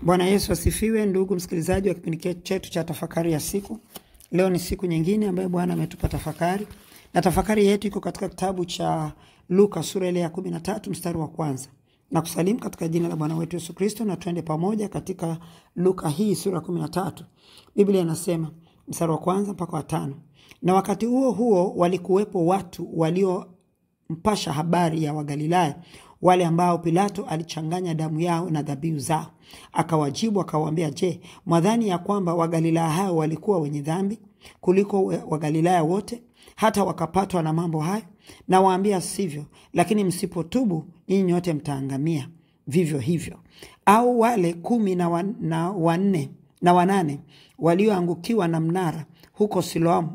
Bwana Yesu asifiwe. Ndugu msikilizaji wa kipindi chetu cha tafakari ya siku. Leo ni siku nyingine ambayo Bwana ametupa tafakari. Na tafakari yetu iko katika kitabu cha Luka sura ile ya 13 mstari wa kwanza. Na kusalimu katika jina la Bwana wetu Yesu Kristo, na twende pamoja katika Luka hii sura 13. Biblia inasema mstari wa kwanza mpaka wa 5. Na wakati huo walikuwepo watu waliompasha habari ya Wagalilaya, wale ambao Pilato alichanganya damu yao na dhabihu zao. Akawajibu akawaambia, je, mwadhani ya kwamba Wagalilaya hao walikuwa wenye dhambi kuliko Wagalilaya wote hata wakapatwa na mambo hayo? Na waambia sivyo, lakini msipotubu ninyi nyote mtaangamia vivyo hivyo. Au wale 18 walioangukiwa na mnara huko Siloamu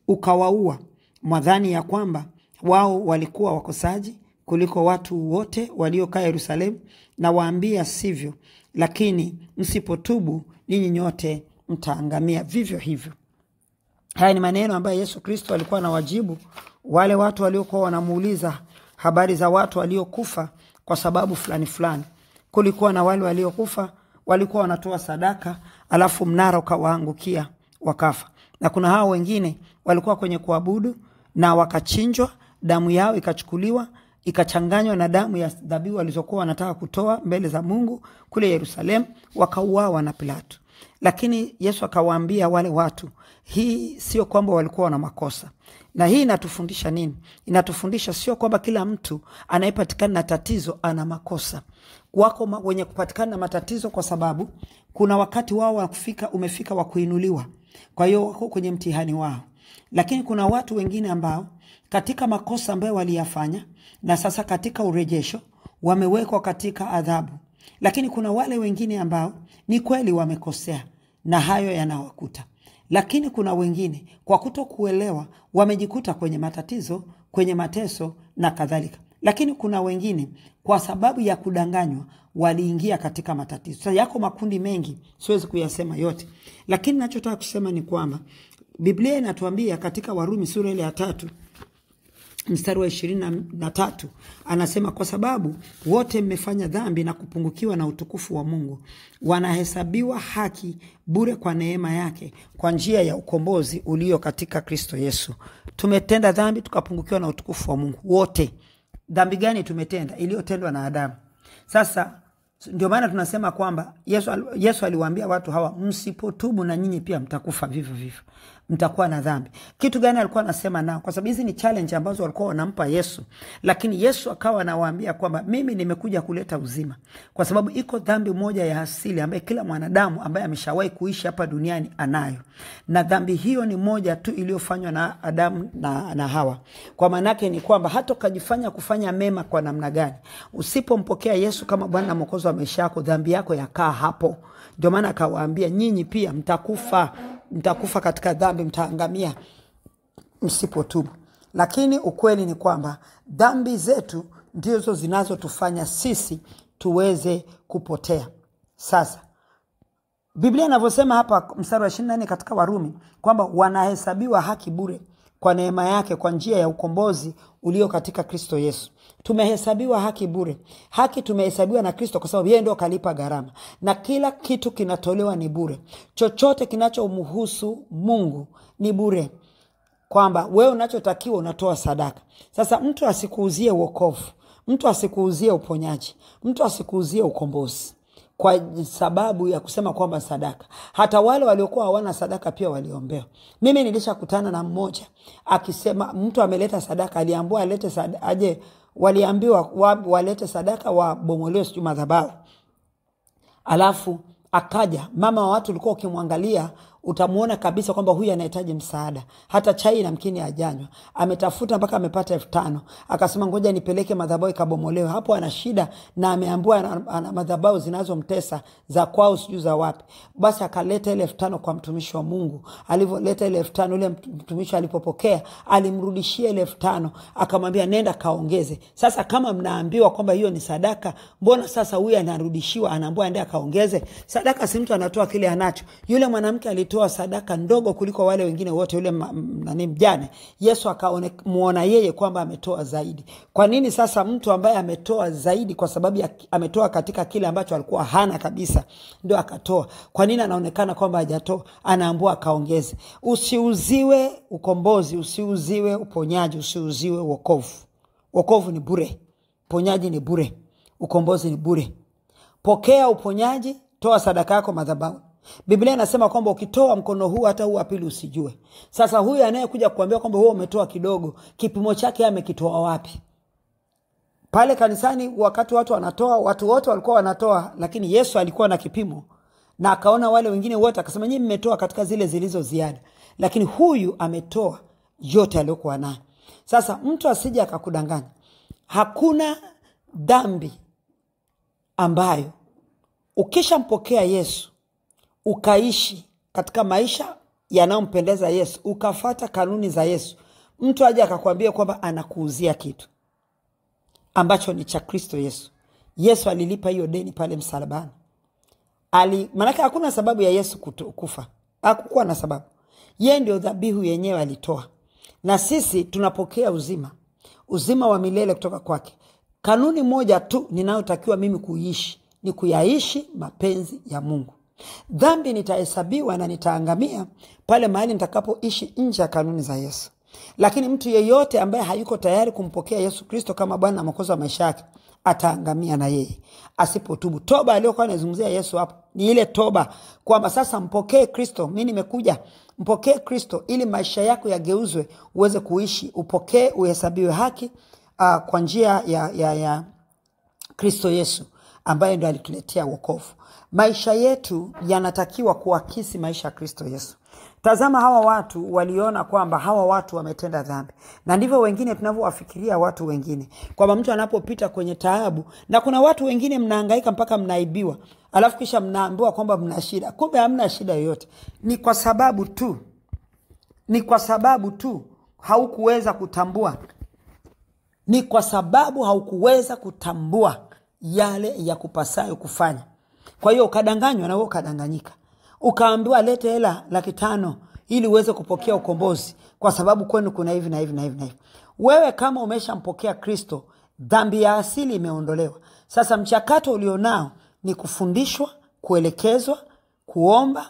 ukawaua, mwadhani ya kwamba wao walikuwa wakosaji kuliko watu wote waliokaa Yerusalemu? Na waambia sivyo, lakini msipotubu ninyi nyote mtaangamia vivyo hivyo. Haya ni maneno ambayo Yesu Kristo alikuwa anawajibu wale watu waliokuwa wanamuuliza habari za watu waliokufa kwa sababu fulani fulani. Kulikuwa na wale waliokufa walikuwa wanatoa sadaka, alafu mnara ukawaangukia wakafa. Na kuna hao wengine walikuwa kwenye kuabudu na wakachinjwa, damu yao ikachukuliwa ikachanganywa na damu ya dhabihu walizokuwa wanataka kutoa mbele za Mungu kule Yerusalemu, wakauawa na Pilato. Lakini Yesu akawaambia wale watu, hii sio kwamba walikuwa na makosa. Na hii inatufundisha nini? Inatufundisha sio kwamba kila mtu anayepatikana na tatizo ana makosa. Wako wenye kupatikana na matatizo kwa sababu kuna wakati wao umefika wa kuinuliwa. Kwa hiyo wako kwenye mtihani wao. Lakini kuna watu wengine ambao katika makosa ambayo waliyafanya na sasa katika urejesho wamewekwa katika adhabu. Lakini kuna wale wengine ambao ni kweli wamekosea na hayo yanawakuta. Lakini kuna wengine kwa kutokuelewa wamejikuta kwenye matatizo, kwenye mateso na kadhalika. Lakini kuna wengine kwa sababu ya kudanganywa waliingia katika matatizo. Sasa yako makundi mengi, siwezi kuyasema yote. Lakini ninachotaka kusema ni kwamba Biblia inatuambia katika Warumi sura ile ya 3 mstari wa 23 anasema, kwa sababu wote mmefanya dhambi na kupungukiwa na utukufu wa Mungu, wanahesabiwa haki bure kwa neema yake kwa njia ya ukombozi ulio katika Kristo Yesu. Tumetenda dhambi tukapungukiwa na utukufu wa Mungu wote. Dhambi gani tumetenda? Iliyotendwa na Adamu. Sasa ndio maana tunasema kwamba Yesu aliwaambia watu hawa, msipotubu na nyinyi pia mtakufa vivyo vivyo. Mtakuwa na dhambi. Kitu gani alikuwa anasema nao? Kwa sababu hizi ni challenge ambazo walikuwa wanampa Yesu. Lakini Yesu akawa anawaambia kwamba mimi nimekuja kuleta uzima. Kwa sababu iko dhambi moja ya asili ambayo kila mwanadamu ambaye ameshawahi kuishi hapa duniani anayo. Na dhambi hiyo ni moja tu iliyofanywa na Adamu na Hawa. Kwa maana yake ni kwamba hata ukajifanya kufanya mema kwa namna gani, usipompokea Yesu kama Bwana na Mwokozi wa maisha yako, dhambi yako yakaa hapo. Ndio maana akawaambia nyinyi pia mtakufa katika dhambi, mtaangamia msipotubu. Lakini ukweli ni kwamba dhambi zetu ndizo zinazotufanya sisi tuweze kupotea. Sasa Biblia inavyosema hapa mstari wa 24 katika Warumi kwamba wanahesabiwa haki bure kwa neema yake kwa njia ya ukombozi ulio katika Kristo Yesu. Tumehesabiwa haki bure. Haki tumehesabiwa na Kristo kwa sababu yeye ndio kalipa gharama. Na kila kitu kinatolewa ni bure. Chochote kinachomhusu Mungu ni bure. Kwamba wewe unachotakiwa unatoa sadaka. Sasa mtu asikuuzie wokovu, mtu asikuuzie uponyaji, mtu asikuuzie ukombozi kwa sababu ya kusema kwamba sadaka. Hata wale waliokuwa hawana sadaka pia waliombewa. Mimi nilishakutana na mmoja akisema mtu ameleta sadaka, aliambiwa alete sadaka, waliambiwa walete sadaka wabomolewe sijui madhabahu. Alafu akaja mama wa watu, ulikuwa ukimwangalia utamuona kabisa kwamba huyu anahitaji msaada. Hata chai na mkini hajanywa. Ametafuta mpaka amepata 5,000. Akasema ngoja nipeleke madhabahu ikabomolewe. Hapo ana shida na ameambiwa ana madhabahu zinazomtesa za kwao sijui za wapi. Basi akaleta ile 5,000 kwa mtumishi wa Mungu. Alivyoleta ile 5,000, ule mtumishi alipopokea alimrudishia ile 5,000, akamwambia nenda kaongeze. Sasa kama mnaambiwa kwamba hiyo ni sadaka, mbona sasa huyu anarudishiwa anaambiwa aende akaongeze? Sadaka si mtu anatoa kile anacho. Yule mwanamke alitoa aliyetoa sadaka ndogo kuliko wale wengine wote, yule mjane, Yesu akamuona yeye kwamba ametoa zaidi. Kwa nini sasa mtu ambaye ametoa zaidi, kwa sababu ametoa katika kile ambacho alikuwa hana kabisa, ndio akatoa? Kwa nini anaonekana kwamba hajatoa? Anaambiwa akaongeze. Usiuziwe ukombozi, usiuziwe uponyaji, usiuziwe wokovu. Wokovu ni bure, uponyaji ni bure, ukombozi ni bure. Pokea uponyaji, toa sadaka yako madhabahu. Biblia inasema kwamba ukitoa mkono huu hata huu wa pili usijue. Sasa huyu anayekuja kukuambia kwamba wewe umetoa kidogo, kipimo chake amekitoa wapi? Pale kanisani wakati watu wanatoa, watu wote walikuwa wanatoa, lakini Yesu alikuwa na kipimo na akaona wale wengine wote akasema nyinyi mmetoa katika zile zilizo ziada, lakini huyu ametoa yote aliyokuwa nayo. Sasa mtu asije akakudanganya. Hakuna dhambi ambayo ukishampokea Yesu ukaishi katika maisha yanayompendeza Yesu, ukafuata kanuni za Yesu, mtu aje akakwambia kwamba anakuuzia kitu ambacho ni cha Kristo Yesu. Yesu alilipa hiyo deni pale msalabani. Maana hakuna sababu ya Yesu kufa. Hakukuwa na sababu. Yeye ndio dhabihu yenyewe alitoa. Na sisi tunapokea uzima wa milele kutoka kwake. Kanuni moja tu ninayotakiwa mimi kuishi ni kuyaishi mapenzi ya Mungu. Dhambi nitahesabiwa na nitaangamia pale mahali nitakapoishi nje ya kanuni za Yesu. Lakini mtu yeyote ambaye hayuko tayari kumpokea Yesu Kristo kama Bwana na Mwokozi wa maisha yake ataangamia na yeye asipotubu. Toba aliyokuwa anazungumzia Yesu hapo ni ile toba kwamba sasa mpokee Kristo. Mimi nimekuja, mpokee Kristo ili maisha yako yageuzwe uweze kuishi, upokee, uhesabiwe haki kwa njia ya Kristo Yesu ambaye ndo alituletea wokovu. Maisha yetu yanatakiwa kuakisi maisha ya Kristo Yesu. Tazama, hawa watu waliona kwamba hawa watu wametenda dhambi. Na ndivyo wengine tunavyowafikiria watu wengine. Kwamba mtu anapopita kwenye taabu, na kuna watu wengine mnahangaika mpaka mnaibiwa, alafu kisha mnaambiwa kwamba mna shida. Kumbe hamna shida yoyote. Ni kwa sababu tu haukuweza kutambua. Ni kwa sababu haukuweza kutambua yale ya kupasayo kufanya. Kwa hiyo ukadanganywa na wewe ukadanganyika. Ukaambiwa lete hela 500,000 ili uweze kupokea ukombozi kwa sababu kwenu kuna hivi na hivi na hivi na hivi. Wewe kama umeshampokea Kristo, dhambi ya asili imeondolewa. Sasa mchakato ulionao ni kufundishwa, kuelekezwa, kuomba,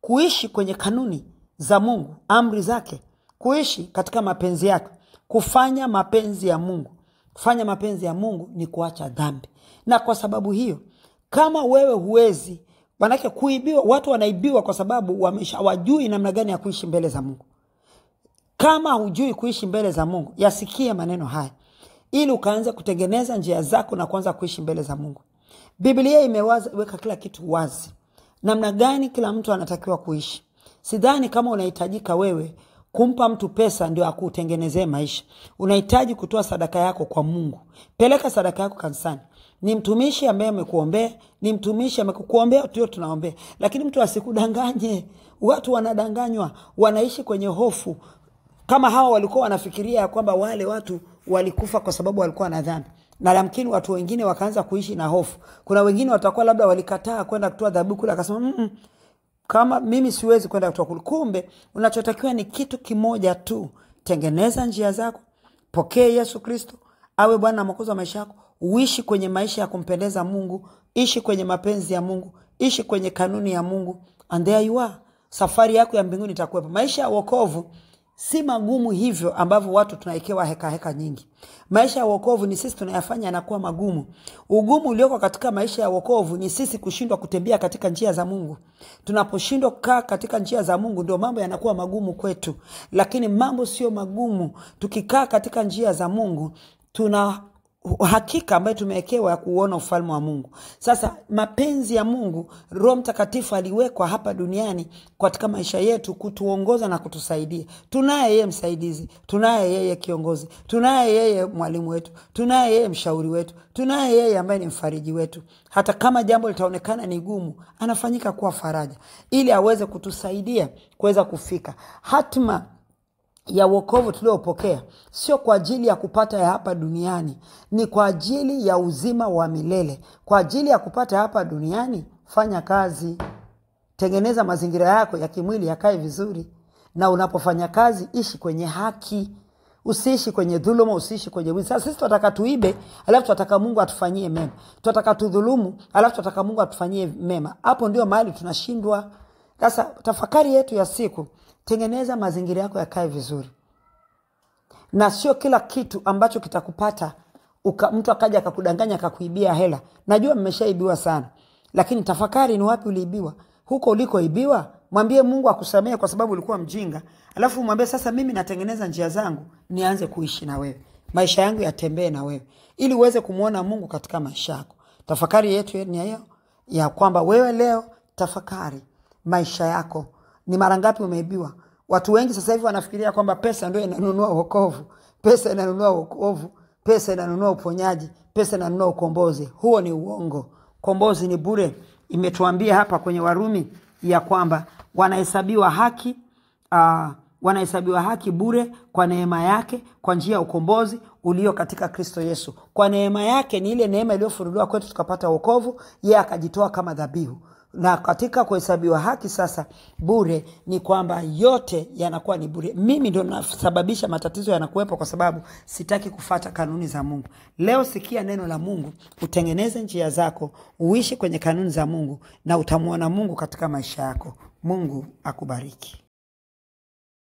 kuishi kwenye kanuni za Mungu, amri zake, kuishi katika mapenzi yake, kufanya mapenzi ya Mungu. Kufanya mapenzi ya Mungu ni kuacha dhambi. Na kwa sababu hiyo, kama wewe huwezi, manake kuibiwa, watu wanaibiwa kwa sababu hawajui namna gani ya kuishi mbele za Mungu. Kama hujui kuishi mbele za Mungu, yasikie maneno haya ili ukaanza kutengeneza njia zako na kuanza kuishi mbele za Mungu. Biblia imeweka kila kitu wazi. Namna gani kila mtu anatakiwa kuishi. Sidhani kama unahitajika wewe kumpa mtu pesa ndio akutengenezee maisha. Unahitaji kutoa sadaka yako kwa Mungu. Peleka sadaka yako kanisani. Ni mtumishi ambaye amekuombea, ni mtumishi amekuombea, tu tunaombea. Lakini mtu asikudanganye. Watu wanadanganywa, wanaishi kwenye hofu. Kama hawa walikuwa wanafikiria kwamba wale watu walikufa kwa sababu walikuwa na dhambi. Na yamkini watu wengine wakaanza kuishi na hofu. Kuna wengine watakuwa labda walikataa kwenda kutoa dhabihu kule, akasema kama mimi siwezi kwenda kutoa kule. Kumbe unachotakiwa ni kitu kimoja tu. Tengeneza njia zako. Pokea Yesu Kristo awe Bwana na Mwokozi wa maisha yako. Uishi kwenye maisha ya kumpendeza Mungu, ishi kwenye mapenzi ya Mungu, ishi kwenye kanuni ya Mungu, and there you are. Safari yako ya mbinguni itakuwepo. Maisha ya wokovu si magumu hivyo ambavyo watu tunaikewa heka nyingi. Maisha ya wokovu ni sisi tunayafanya yanakuwa magumu. Ugumu ulioko katika maisha ya wokovu ni sisi kushindwa kutembea katika njia za Mungu. Tunaposhindwa kukaa katika njia za Mungu ndio mambo yanakuwa magumu kwetu. Lakini mambo sio magumu. Tukikaa katika njia za Mungu, tuna hakika ambayo tumewekewa ya kuona ufalme wa Mungu. Sasa mapenzi ya Mungu, Roho Mtakatifu aliwekwa hapa duniani katika maisha yetu kutuongoza na kutusaidia. Tunaye yeye msaidizi, tunaye yeye kiongozi, tunaye yeye mwalimu wetu, tunaye yeye mshauri wetu, tunaye yeye ambaye ni mfariji wetu. Hata kama jambo litaonekana ni gumu, anafanyika kuwa faraja ili aweze kutusaidia kuweza kufika hatima ya wokovu tuliopokea. Sio kwa ajili ya kupata ya hapa duniani, ni kwa ajili ya uzima wa milele. Kwa ajili ya kupata hapa duniani, fanya kazi. Tengeneza mazingira yako ya kimwili yakae vizuri. Na unapofanya kazi, ishi kwenye haki. Usiishi kwenye dhuluma, usiishi kwenye wizi. Sasa sisi tunataka tuibe, alafu tunataka Mungu atufanyie mema. Tunataka tudhulumu, alafu tunataka Mungu atufanyie mema. Hapo ndio mahali tunashindwa. Sasa tafakari yetu ya siku, tengeneza mazingira yako yakae vizuri. Na sio kila kitu ambacho kitakupata mtu akaja akakudanganya akakuibia hela. Najua mmeshaibiwa sana. Lakini tafakari ni wapi uliibiwa. Huko ulikoibiwa, mwambie Mungu akusamehe kwa sababu ulikuwa mjinga. Alafu mwambie sasa mimi natengeneza njia zangu, nianze kuishi na wewe. Maisha yangu yatembee na wewe. Ili uweze kumuona Mungu katika maisha yako. Tafakari yetu ni hiyo ya kwamba wewe leo tafakari maisha yako. Ni mara ngapi umeibiwa? Watu wengi sasa hivi wanafikiria kwamba pesa ndio inanunua wokovu. Pesa inanunua wokovu. Pesa inanunua uponyaji. Pesa inanunua ukombozi. Huo ni uongo. Kombozi ni bure. Imetuambia hapa kwenye Warumi ya kwamba wanahesabiwa haki bure kwa neema yake kwa njia ya ukombozi ulio katika Kristo Yesu. Kwa neema yake ni ile neema iliyofunuliwa kwetu tukapata wokovu, yeye akajitoa kama dhabihu. Na katika kuhesabiwa haki sasa bure ni kwamba yote yanakuwa ni bure. Mimi ndio nasababisha matatizo yanakuwepo kwa sababu sitaki kufuata kanuni za Mungu. Leo sikia neno la Mungu, utengeneze njia zako, uishi kwenye kanuni za Mungu na utamuona Mungu katika maisha yako. Mungu akubariki.